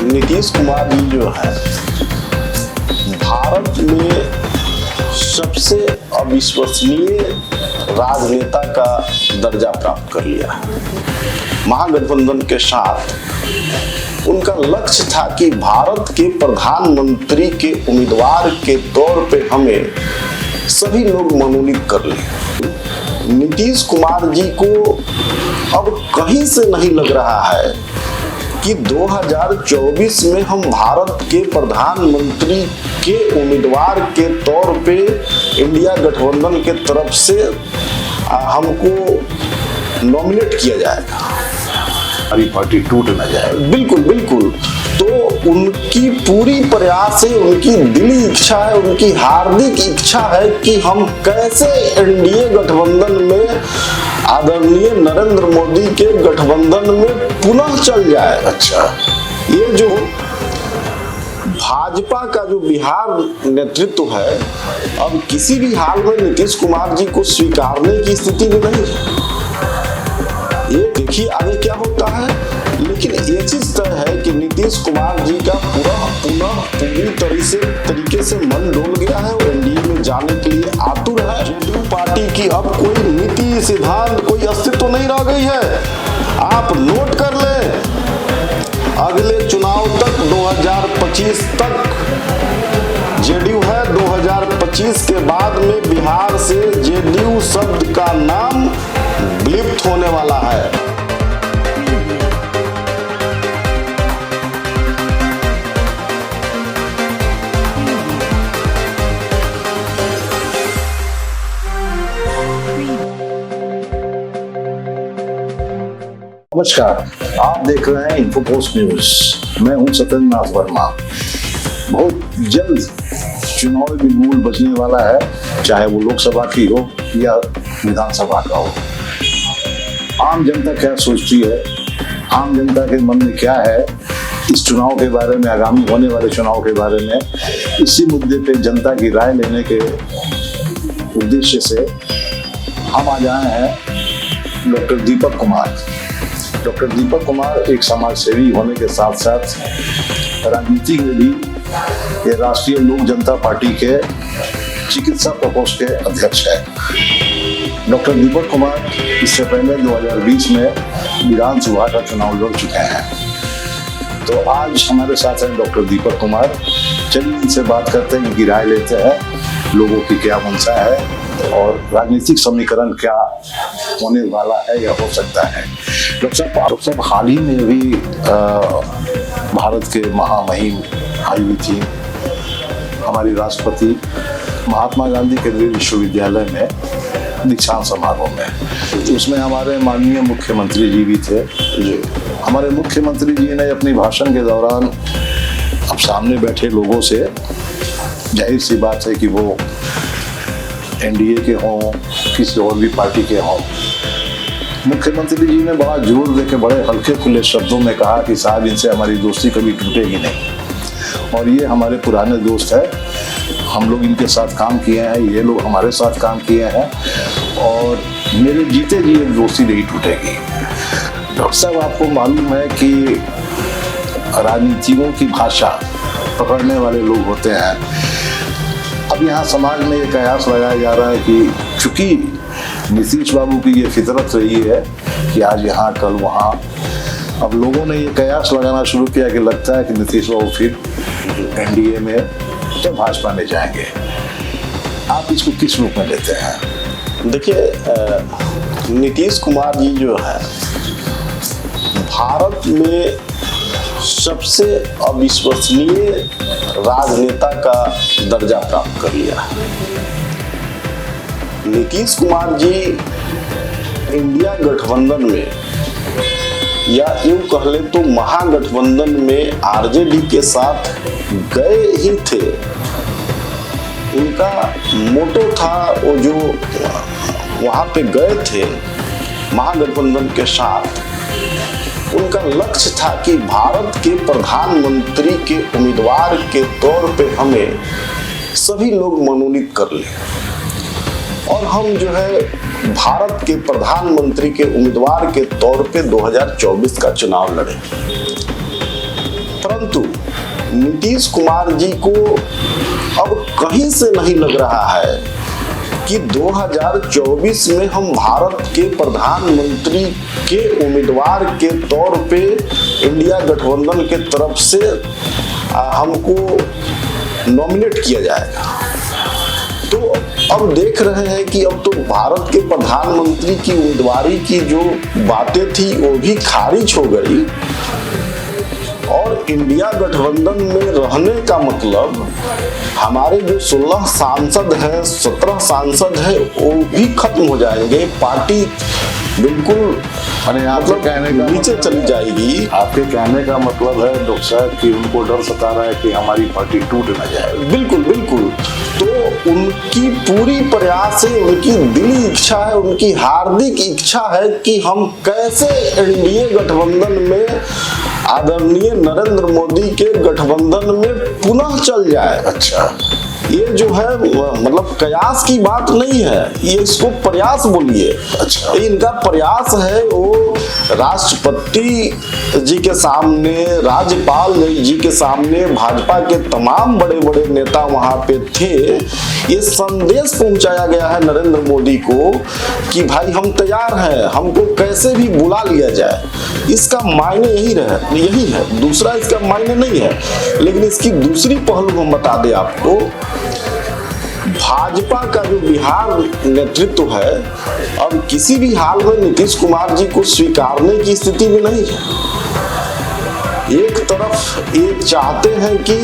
नीतीश कुमार जी जो है भारत में सबसे अविश्वसनीय राजनेता का दर्जा प्राप्त कर लिया है। महागठबंधन के साथ उनका लक्ष्य था कि भारत के प्रधानमंत्री के उम्मीदवार के तौर पे हमें सभी लोग मनोनीत कर लें। नीतीश कुमार जी को अब कहीं से नहीं लग रहा है कि 2024 में हम भारत के प्रधानमंत्री के उम्मीदवार के तौर पे इंडिया गठबंधन के तरफ से हमको नॉमिनेट किया जाएगा, हमारी पार्टी टूट न जाए। बिल्कुल बिल्कुल। तो उनकी पूरी प्रयास है, उनकी दिली इच्छा है, उनकी हार्दिक इच्छा है कि हम कैसे एनडीए गठबंधन में आदरणीय नरेंद्र मोदी के गठबंधन में पुनः चल जाए। अच्छा, ये जो भाजपा का जो बिहार नेतृत्व है अब किसी भी हाल में नीतीश कुमार जी को स्वीकारने की स्थिति में नहीं है। ये देखिए आगे क्या होता है, लेकिन ये चीज तय है कि नीतीश कुमार जी का पूरी तरीके से मन डोल गया है। वो एनडीए में जाने के लिए आतुर है। जेडीयू पार्टी की अब कोई नीति सिद्धांत कोई अस्तित्व नहीं रह गई है। आप नोट कर लें, अगले चुनाव तक 2025 तक जेडीयू है। 2025 के बाद में बिहार से जेडीयू शब्द का नाम विलुप्त होने वाला है। नमस्कार, आप देख रहे हैं इन्फोपोस्ट न्यूज। मैं हूं सत्येंद्र नाथ वर्मा। बहुत जल्द चुनावी बिगुल बजने वाला है, चाहे वो लोकसभा की हो या विधानसभा का हो। आम जनता क्या सोचती है, आम जनता के मन में क्या है इस चुनाव के बारे में, आगामी होने वाले चुनाव के बारे में, इसी मुद्दे पे जनता की राय लेने के उद्देश्य से हम आज आए हैं डॉक्टर दीपक कुमार। डॉक्टर दीपक कुमार एक समाज सेवी होने के साथ साथ राजनीति में भी ये राष्ट्रीय लोक जनता पार्टी के चिकित्सा प्रकोष्ठ के अध्यक्ष है। डॉक्टर दीपक कुमार इससे पहले 2020 में विधानसभा का चुनाव लड़ चुके हैं। तो आज हमारे साथ हैं डॉक्टर दीपक कुमार। चलिए इनसे बात करते हैं, इनकी राय लेते हैं, लोगों की क्या मंशा है और राजनीतिक समीकरण क्या होने वाला है या हो सकता है। डॉक्टर साहब, हाल ही में अभी भारत के महामहिम आई हुई थी हमारी राष्ट्रपति महात्मा गांधी केंद्रीय विश्वविद्यालय में दीक्षांत समारोह में। तो उसमें हमारे माननीय मुख्यमंत्री जी भी थे। हमारे मुख्यमंत्री जी ने अपने भाषण के दौरान अब सामने बैठे लोगों से, जाहिर सी बात है कि वो एनडीए के हों, किसी और भी पार्टी के हों, मुख्यमंत्री जी ने बड़ा जोर देके बड़े हल्के खुले शब्दों में कहा कि साहब इनसे हमारी दोस्ती कभी टूटेगी नहीं और ये हमारे पुराने दोस्त हैं, हम लोग इनके साथ काम किए हैं, ये लोग हमारे साथ काम किए हैं और मेरे जीते जी ये दोस्ती नहीं टूटेगी। डॉक्टर साहब, आपको मालूम है कि राजनीतियों की भाषा पकड़ने वाले लोग होते हैं। अब यहाँ समाज में एक कयास लगाया जा रहा है कि चूंकि नीतीश बाबू की ये फितरत रही है कि आज यहाँ कल वहाँ, अब लोगों ने ये कयास लगाना शुरू किया कि लगता है कि नीतीश बाबू फिर एनडीए में तो भाजपा में जाएंगे। आप इसको किस रूप में लेते हैं? देखिए, नीतीश कुमार जी जो है भारत में सबसे अविश्वसनीय राजनेता का दर्जा प्राप्त कर लिया है। नीतीश कुमार जी इंडिया गठबंधन में या यूं कह ले तो महागठबंधन में आरजेडी के साथ गए ही थे। उनका मोटो था, वो जो वहां पे गए थे महागठबंधन के साथ, उनका लक्ष्य था कि भारत के प्रधानमंत्री के उम्मीदवार के तौर पे हमें सभी लोग मनोनीत कर लें और हम जो है भारत के प्रधानमंत्री के उम्मीदवार के तौर पे 2024 का चुनाव लड़े। परंतु नीतीश कुमार जी को अब कहीं से नहीं लग रहा है कि 2024 में हम भारत के प्रधानमंत्री के उम्मीदवार के तौर पे इंडिया गठबंधन के तरफ से हमको नॉमिनेट किया जाएगा। तो अब देख रहे हैं कि अब तो भारत के प्रधानमंत्री की उम्मीदवारी की जो बातें थी वो भी खारिज हो गई और इंडिया गठबंधन में रहने का मतलब हमारे जो 16 सांसद हैं, 17 सांसद हैं, वो भी खत्म हो जाएंगे। पार्टी बिल्कुल मतलब कहने का नीचे चली जाएगी। आपके कहने का मतलब है डॉक्टर साहब कि उनको डर सता रहा है कि हमारी पार्टी टूट न जाए। बिल्कुल बिल्कुल। तो उनकी पूरी प्रयास है, उनकी दिली इच्छा है, उनकी हार्दिक इच्छा है कि हम कैसे एनडीए गठबंधन में आदरणीय नरेंद्र मोदी के गठबंधन में पुनः चल जाए। अच्छा, ये जो है मतलब कयास की बात नहीं है, ये इसको प्रयास बोलिए। अच्छा, इनका प्रयास है वो राष्ट्रपति जी के सामने, राज्यपाल जी के सामने, भाजपा के तमाम बड़े बड़े नेता वहां पे थे, ये संदेश पहुंचाया गया है नरेंद्र मोदी को कि भाई हम तैयार हैं, हमको कैसे भी बुला लिया जाए। इसका मायने यही है, दूसरा इसका मायने नहीं है। लेकिन इसकी दूसरी पहलू हम बता दें आपको, भाजपा का जो बिहार नेतृत्व है अब किसी भी हाल में नीतीश कुमार जी को स्वीकारने की स्थिति में नहीं है। एक तरफ ये चाहते हैं कि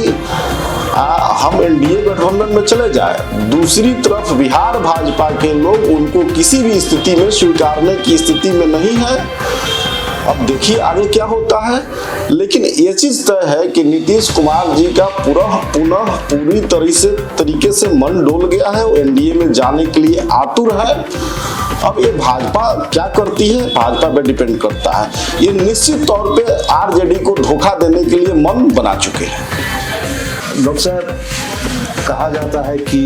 हम एनडीए गठबंधन में चले जाए, दूसरी तरफ बिहार भाजपा के लोग उनको किसी भी स्थिति में स्वीकारने की स्थिति में नहीं है। अब देखिए आगे क्या होता है। लेकिन ये चीज तय है कि नीतीश कुमार जी का पुनः पूरी तरीके से मन डोल गया है, वो एनडीए में जाने के लिए आतुर है। अब ये भाजपा क्या करती है, भाजपा पे डिपेंड करता है। ये निश्चित तौर पे आरजेडी को धोखा देने के लिए मन बना चुके हैं। डॉक्टर साहब, कहा जाता है कि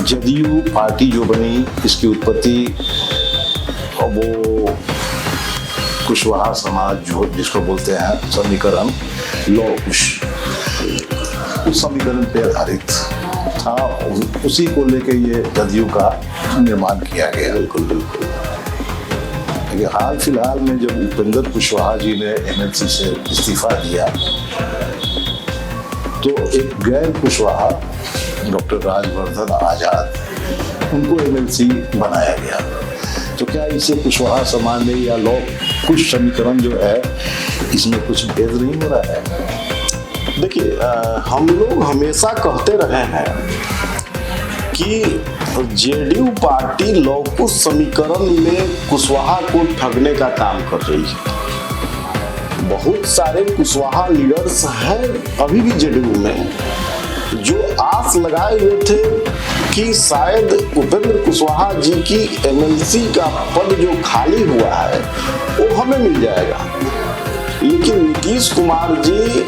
जदयू पार्टी जो बनी इसकी उत्पत्ति वो कुशवाहा समाज जो जिसको बोलते हैं समीकरण, लौ कुश, उस समीकरण पे आधारित था, उसी को लेके ये जदयू का निर्माण किया गया। बिल्कुल बिल्कुल। लेकिन हाल फिलहाल में जब उपेंद्र कुशवाहा जी ने एमएलसी से इस्तीफा दिया तो एक गैर कुशवाहा डॉक्टर राजवर्धन आजाद, उनको एमएलसी बनाया गया। तो क्या इससे कुशवाहा समाज में या लौ कुश समीकरण जो है इसमें कुछ भेद नहीं हो रहा है? देखिए, हम लोग हमेशा कहते रहे हैं कि जेडीयू पार्टी लौकुश समीकरण में कुशवाहा को ठगने का काम कर रही है। बहुत सारे कुशवाहा लीडर्स हैं अभी भी जेडीयू में जो आस लगाए हुए थे कि शायद उपेंद्र कुशवाहा जी की एमएलसी का पद जो खाली हुआ है वो हमें मिल जाएगा। लेकिन नीतीश कुमार जी,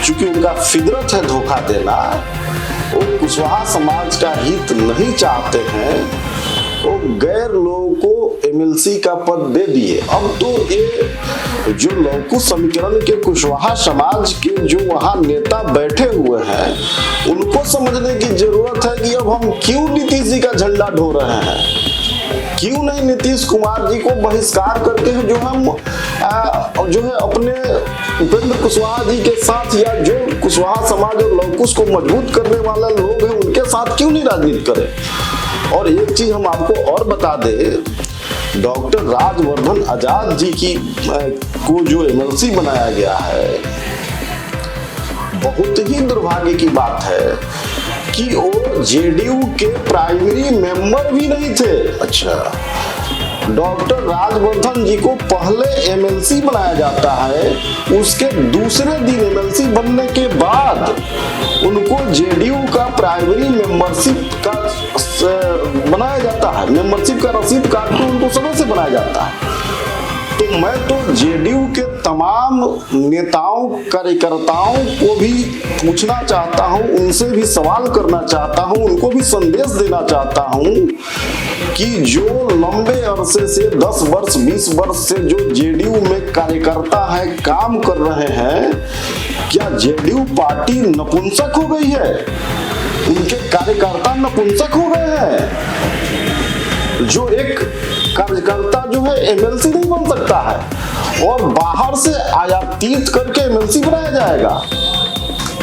चूंकि उनका फितरत है धोखा देना, वो कुशवाहा समाज का हित नहीं चाहते हैं, वो गैर लोगों को एमएलसी का पद दे दिए। अब तो ये जो लौकुश समीकरण के कुशवाहा समाज के जो वहां नेता बैठे हुए हैं उनको समझने की जरूरत है कि अब हम क्यों नीतीश जी का झंडा ढो रहे हैं, क्यों नहीं नीतीश कुमार जी को बहिष्कार करके जो हम जो है अपने उपेंद्र कुशवाहा जी के साथ, या जो कुशवाहा समाज और लौकुश को मजबूत करने वाले लोग हैं उनके साथ क्यों नहीं राजनीति करें। और एक चीज हम आपको और बता दें, डॉक्टर राजवर्धन आजाद जी की को जो एमएलसी बनाया गया है, बहुत ही दुर्भाग्य की बात है कि वो जेडीयू के प्राइमरी मेंबर भी नहीं थे। अच्छा, डॉक्टर राजवर्धन जी को पहले एमएलसी बनाया जाता है, उसके दूसरे दिन एमएलसी बनने के बाद उनको जेडीयू का प्राइमरी मेंबरशिप का बनाया जाता है, मेंबरशिप का रसीद काट के उनको सदस्य बनाया जाता है। तो तो मैं तो जेडीयू के तमाम नेताओं कार्यकर्ताओं को भी पूछना चाहता हूं, उनसे भी सवाल करना चाहता हूं, उनको भी संदेश देना चाहता हूं कि जो लंबे अरसे से 10 वर्ष 20 वर्ष से जो जेडीयू में कार्यकर्ता है, काम कर रहे हैं, क्या जेडीयू पार्टी नपुंसक हो गई है? उनके कार्यकर्ता नपुंसक हो गए हैं? जो एक कार्यकर्ता जो है एमएलसी नहीं बन सकता है और बाहर से आयातित करके एमएलसी बनाया जाएगा,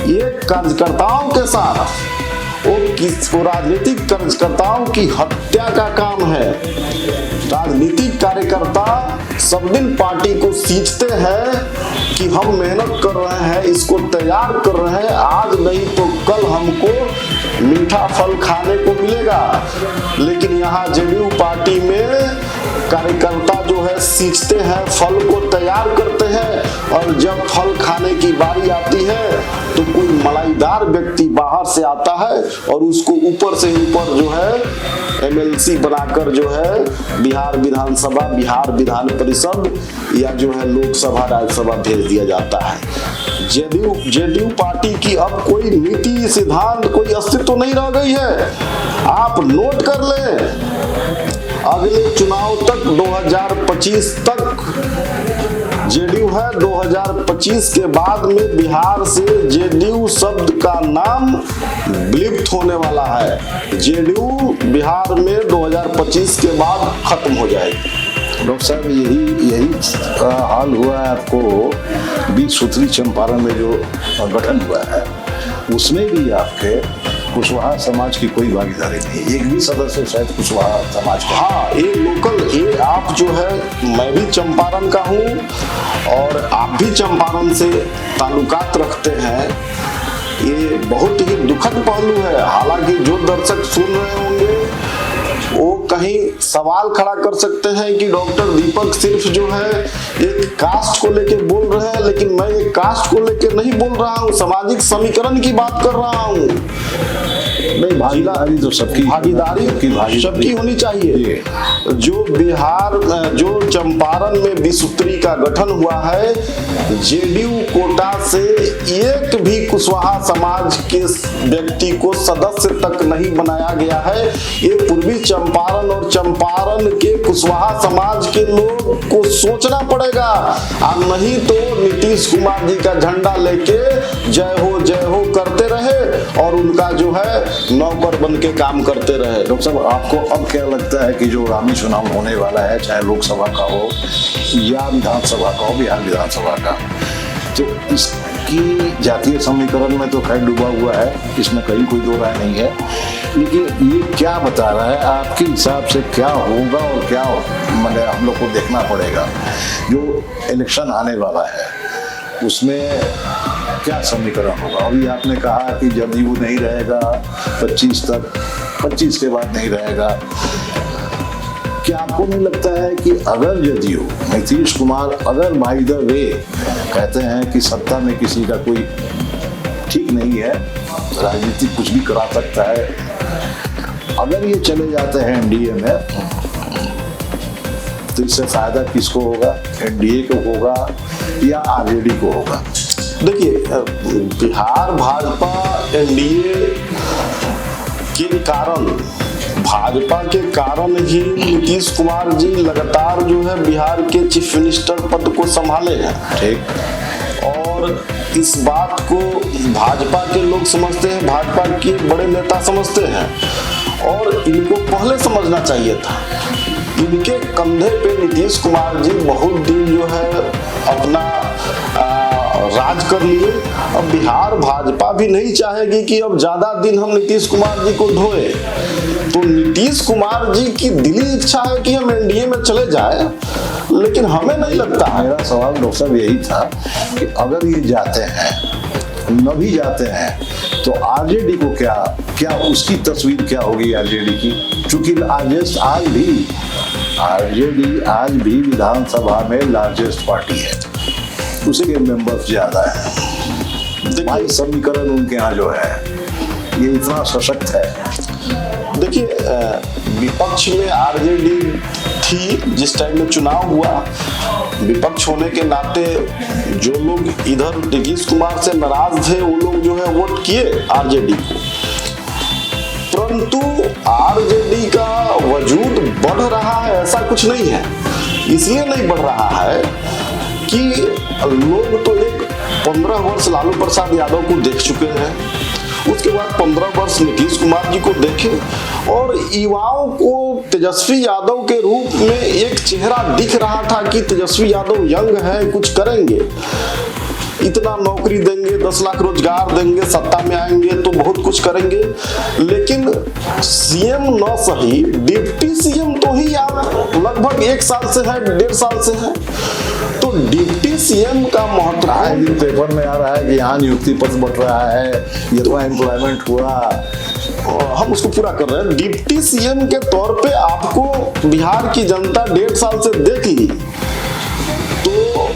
ये कार्यकर्ताओं के साथ वो राजनीतिक कार्यकर्ताओं की हत्या का काम है। राजनीतिक कार्यकर्ता सब दिन पार्टी को सींचते हैं कि हम मेहनत कर रहे हैं, इसको तैयार कर रहे हैं, आज नहीं तो कल हमको मीठा फल खाने को मिलेगा। लेकिन यहाँ जेडीयू पार्टी में कार्यकर्ता जो है सींचते हैं, फल को तैयार करते हैं, और जब फल खाने की बारी आती है तो कोई मलाईदार व्यक्ति बाहर से आता है और उसको ऊपर से ऊपर जो है एमएलसी बनाकर जो है बिहार विधानसभा, बिहार विधान परिषद या जो है लोकसभा राज्यसभा भेज दिया जाता है। जेडीयू पार्टी की अब कोई नीति सिद्धांत, कोई अस्तित्व नहीं रह गई है। आप नोट कर लें, अगले चुनाव तक 2025 तक जेडीयू है, 2025 के बाद में बिहार से जेडीयू शब्द का नाम विलुप्त होने वाला है। जेडीयू बिहार में 2025 के बाद खत्म हो जाएगी। डॉक्टर साहब, यही हाल हुआ है आपको 20 सूत्री चंपारण में जो गठन हुआ है, उसमें भी आपके कुशवाहा समाज की कोई भागीदारी नहीं, एक भी सदस्य शायद कुशवाहा समाज का। हाँ, ये लोकल, ये आप जो है, मैं भी चंपारण का हूँ और आप भी चंपारण से ताल्लुकात रखते हैं। ये बहुत ही दुखद पहलू है। हालांकि जो दर्शक सुन रहे होंगे वो कहीं सवाल खड़ा कर सकते हैं कि डॉक्टर दीपक सिर्फ जो है एक कास्ट को लेके बोल रहे हैं, लेकिन मैं एक कास्ट को लेके नहीं बोल रहा हूँ, सामाजिक समीकरण की बात कर रहा हूँ। नहीं, भागीदारी तो सबकी होनी चाहिए। जो बिहार, जो चंपारण में 20 सूत्री का गठन हुआ है, जेडीयू कोटा से एक भी कुशवाहा समाज के व्यक्ति को सदस्य तक नहीं बनाया गया है। ये पूर्वी चंपारण और चंपारण के कुशवाहा समाज के लोग को सोचना पड़ेगा, और नहीं तो नीतीश कुमार जी का झंडा लेके जय हो करते रहे और उनका जो है नौकर बन के काम करते रहे। डॉक्टर साहब, आपको अब क्या लगता है कि जो आगामी चुनाव होने वाला है, चाहे लोकसभा का हो या विधानसभा का हो, बिहार विधानसभा का, तो इसकी जातीय समीकरण में तो खैर डूबा हुआ है, इसमें कहीं कोई दो राय नहीं है, लेकिन ये क्या बता रहा है आपके हिसाब से क्या होगा और क्या मतलब हम लोग को देखना पड़ेगा जो इलेक्शन आने वाला है, उसमें क्या समीकरण होगा? अभी आपने कहा कि जदयू नहीं रहेगा 25 तक, 25 के बाद नहीं रहेगा। क्या आपको नहीं लगता है कि अगर जदयू, नीतीश कुमार अगर बाय द वे कहते हैं कि सत्ता में किसी का कोई ठीक नहीं है, राजनीति कुछ भी करा सकता है, अगर ये चले जाते हैं एनडीए में, तो इससे फायदा किसको होगा? एनडीए को होगा या आरजेडी को होगा? देखिए, बिहार भाजपा एनडीए के कारण, भाजपा के कारण ही नीतीश कुमार जी लगातार जो है बिहार के चीफ मिनिस्टर पद को संभाले हैं। ठीक, और इस बात को भाजपा के लोग समझते हैं, भाजपा के बड़े नेता समझते हैं, और इनको पहले समझना चाहिए था। इनके कंधे पे नीतीश कुमार जी बहुत दिन जो है अपना राज कर लिए। अब बिहार भाजपा भी नहीं चाहेगी कि अब ज्यादा दिन हम नीतीश कुमार जी को ढोए, तो नीतीश कुमार जी की दिली इच्छा है कि हम एनडीए में चले जाए, लेकिन हमें नहीं लगता। मेरा सवाल डॉक्टर साहब यही था कि अगर ये जाते हैं, न भी जाते हैं, तो आरजेडी को क्या उसकी तस्वीर क्या होगी आरजेडी की? क्योंकि आरजेडी आज भी विधानसभा में लार्जेस्ट पार्टी है, उसके मेंबर्स ज्यादा है, भाई समीकरण उनके यहाँ जो है ये इतना सशक्त है। देखिए, विपक्ष में आरजेडी थी जिस टाइम में चुनाव हुआ, विपक्ष होने के नाते जो लोग इधर नीतीश कुमार से नाराज थे वो लोग जो है वोट किए आरजेडी को, परंतु आरजेडी का वजूद बढ़ रहा है ऐसा कुछ नहीं है। इसलिए नहीं बढ़ रहा है कि लोग तो एक 15 वर्ष लालू प्रसाद यादव को देख चुके हैं, उसके बाद 15 वर्ष नीतीश कुमार जी को देखे और युवाओं को तेजस्वी यादव के रूप में एक चेहरा दिख रहा था कि तेजस्वी यादव यंग है, कुछ करेंगे, इतना नौकरी देंगे, 10 लाख रोजगार देंगे, सत्ता में आएंगे तो बहुत कुछ करेंगे। लेकिन सीएम न सही, डिप्टी सीएम तो ही लगभग 1 साल से है, 1.5 साल से है, तो डिप्टी सीएम का महत्व पेपर में आ रहा है कि यहाँ नियुक्ति पद बढ़ रहा है, इतना एम्प्लॉयमेंट हुआ, हम उसको पूरा कर रहे हैं। डिप्टी सीएम के तौर पे आपको बिहार की जनता 1.5 साल से देख ली तो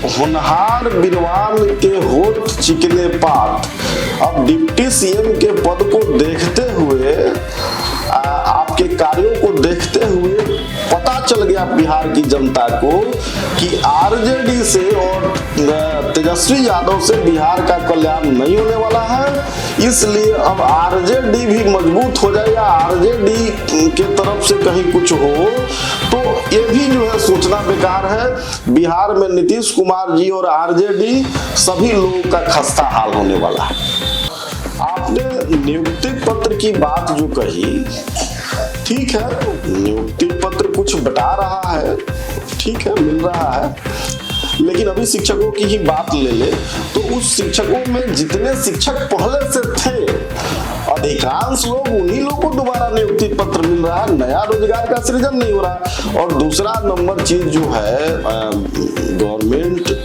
होनहार बिरवाल के होठ चिकने पात। अब डिप्टी सीएम के पद को देखते हुए, आपके कार्यों को देखते हुए पता चल गया बिहार की जनता को कि आरजेडी से और तेजस्वी यादव से बिहार का कल्याण नहीं होने वाला है। इसलिए अब आरजेडी भी मजबूत हो जाए या आरजेडी के तरफ से कहीं कुछ हो तो ये भी जो है सोचना बेकार है। बिहार में नीतीश कुमार जी और आरजेडी सभी लोगों का खस्ता हाल होने वाला है। आपने नियुक्ति पत्र की बात जो कही, ठीक है, नियुक्ति पत्र कुछ बता रहा है, ठीक है, मिल रहा है, लेकिन अभी शिक्षकों की ही बात ले ले तो उस शिक्षकों में जितने शिक्षक पहले से थे अधिकांश लोग उन्हीं लोगों को दोबारा नियुक्ति पत्र मिल रहा है, नया रोजगार का सृजन नहीं हो रहा। और दूसरा नंबर चीज जो है, गवर्नमेंट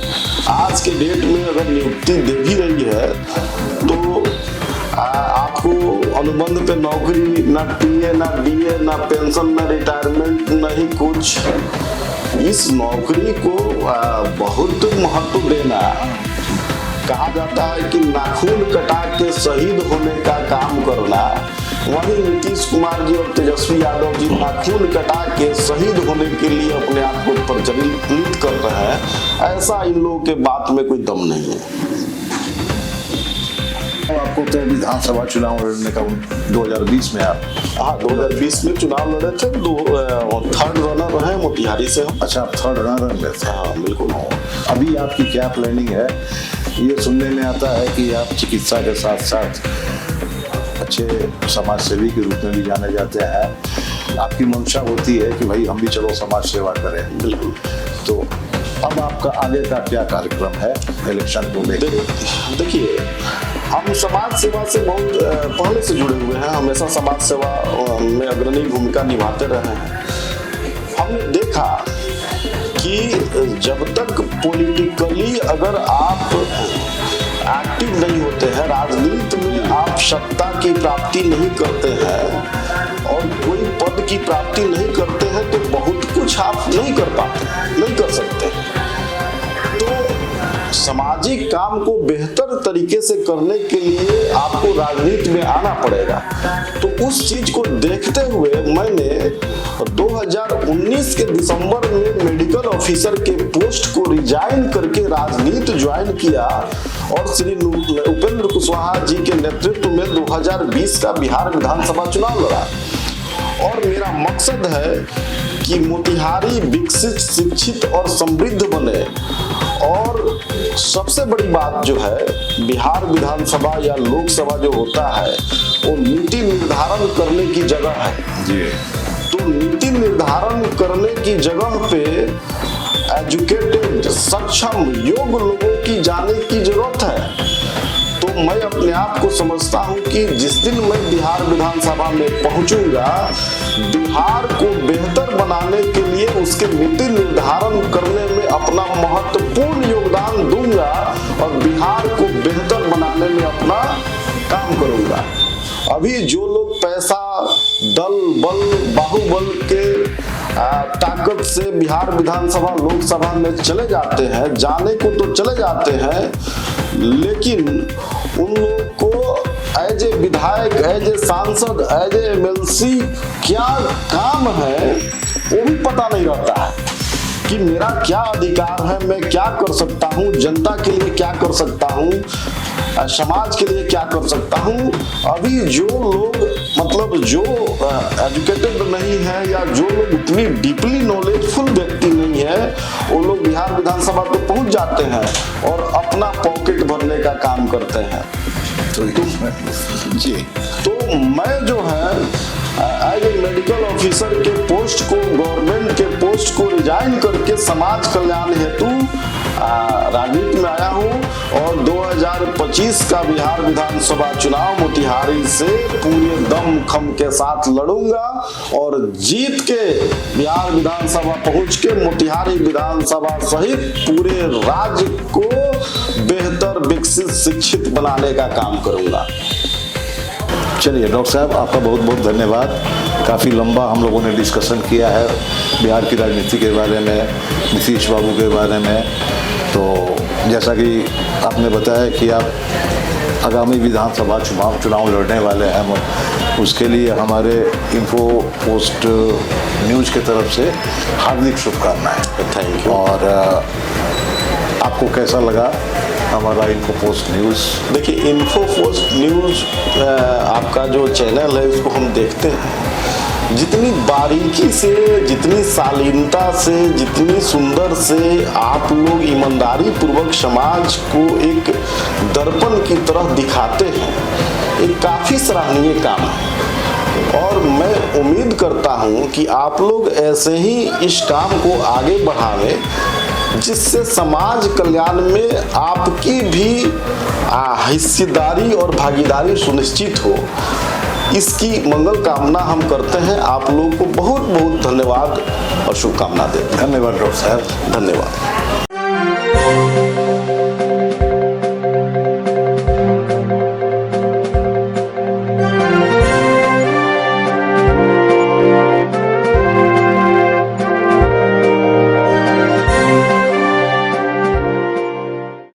आज के डेट में अगर नियुक्ति दे भी रही है तो आपको अनुबंध पे नौकरी, ना टीए, ना डीए, ना पेंशन, ना रिटायरमेंट, नहीं कुछ। इस नौकरी को बहुत महत्व देना। कहा जाता है कि नाखून कटा के शहीद होने का काम करना, वहीं नीतीश कुमार जी और तेजस्वी यादव जी नाखून कटा के शहीद होने के लिए अपने आप को प्रज्वलित कर रहे हैं। ऐसा इन लोगों के बात में कोई दम नहीं है। आपको तो विधानसभा चुनाव लड़ने का 2020 में आप 2020 में चुनाव लड़े थे, 3rd रनर रहे मोतिहारी से हम। अच्छा, आप 3rd रनर में थे? हाँ बिल्कुल। अभी आपकी क्या प्लानिंग है? ये सुनने में आता है कि आप चिकित्सा के साथ साथ अच्छे समाज सेवी के रूप में भी जाने जाते हैं। आपकी मंशा होती है कि भाई हम भी चलो समाज सेवा करें। बिल्कुल। तो अब आपका आगे का क्या कार्यक्रम है इलेक्शन को लेकर? देखिए, हम समाज सेवा से बहुत पहले से जुड़े हुए हैं, हमेशा समाज सेवा में अग्रणी भूमिका निभाते रहे हैं। हमने देखा कि जब तक पॉलिटिकली अगर आप एक्टिव नहीं होते हैं, राजनीति में आप सत्ता की प्राप्ति नहीं करते हैं और कोई पद की प्राप्ति नहीं करते हैं तो बहुत कुछ आप नहीं कर पाते, नहीं कर सकते। तो सामाजिक काम को बेहतर तरीके से करने के लिए आपको राजनीति में आना पड़ेगा। तो उस चीज को देखते हुए मैंने 2019 के दिसंबर में मेडिकल ऑफिसर के पोस्ट को रिजाइन करके राजनीति ज्वाइन किया और श्री उपेंद्र कुशवाहा जी के नेतृत्व में 2020 का बिहार विधानसभा चुनाव लड़ा। और मेरा मकसद है कि मोतिहारी विकसित, शिक्षित और समृद्ध बने। और सबसे बड़ी बात जो है, बिहार विधानसभा या लोकसभा जो होता है वो नीति निर्धारण करने की जगह है जी। तो नीति निर्धारण करने की जगह पे एजुकेटेड, सक्षम, योग्य लोगों की जाने की जरूरत है। तो मैं अपने आप को समझता हूं कि जिस दिन मैं बिहार विधानसभा में पहुंचूंगा, बिहार को बेहतर बनाने के लिए उसके नीति निर्धारण करने में अपना महत्वपूर्ण योगदान दूंगा और बिहार को बेहतर बनाने में अपना काम करूंगा। अभी जो लोग पैसा, दल बल, बाहुबल के ताकत से बिहार विधानसभा, लोकसभा में चले जाते हैं, जाने को तो चले जाते हैं, लेकिन उन लोग को एज ए विधायक, एज ए सांसद, एज ए एमएलसी क्या काम है वो भी पता नहीं रहता है कि मेरा क्या अधिकार है, मैं क्या कर सकता हूँ, जनता के लिए क्या कर सकता हूँ, समाज के लिए क्या कर सकता हूँ। अभी जो लोग मतलब जो एजुकेटेड नहीं है या जो लोग उतनी डीपली नॉलेजफुल व्यक्ति नहीं है, वो लोग बिहार विधानसभा पे पहुंच जाते हैं और अपना पॉकेट भरने का काम करते हैं। तो मैं जो है एज ए मेडिकल ऑफिसर के पोस्ट को, गवर्नमेंट के पोस्ट को रिजाइन करके समाज कल्याण हेतु राजनीति में आया हूं और 2025 का बिहार विधानसभा चुनाव मोतिहारी से पूरे दम खम के साथ लड़ूंगा और जीत के बिहार विधानसभा पहुंच के मोतिहारी विधानसभा सहित पूरे राज्य को बेहतर, विकसित, शिक्षित बनाने का काम करूंगा। चलिए डॉक्टर साहब, आपका बहुत बहुत धन्यवाद। काफ़ी लंबा हम लोगों ने डिस्कशन किया है बिहार की राजनीति के बारे में, नीतीश बाबू के बारे में। तो जैसा कि आपने बताया कि आप आगामी विधानसभा चुनाव लड़ने वाले हैं, उसके लिए हमारे इन्फो पोस्ट न्यूज़ की तरफ से हार्दिक शुभकामनाएं। Thank you. और आपको कैसा लगा हमारा इन्फो पोस्ट न्यूज़? देखिए, इन्फो पोस्ट न्यूज़ आपका जो चैनल है उसको हम देखते हैं। जितनी बारीकी से, जितनी शालीनता से, जितनी सुंदर से आप लोग ईमानदारी पूर्वक समाज को एक दर्पण की तरह दिखाते हैं, एक काफ़ी सराहनीय काम है। और मैं उम्मीद करता हूं कि आप लोग ऐसे ही इस काम को आगे बढ़ावें, जिससे समाज कल्याण में आपकी भी हिस्सेदारी और भागीदारी सुनिश्चित हो। इसकी मंगल कामना हम करते हैं। आप लोगों को बहुत बहुत धन्यवाद और शुभकामना देते हैं। धन्यवाद डॉक्टर साहब। धन्यवाद।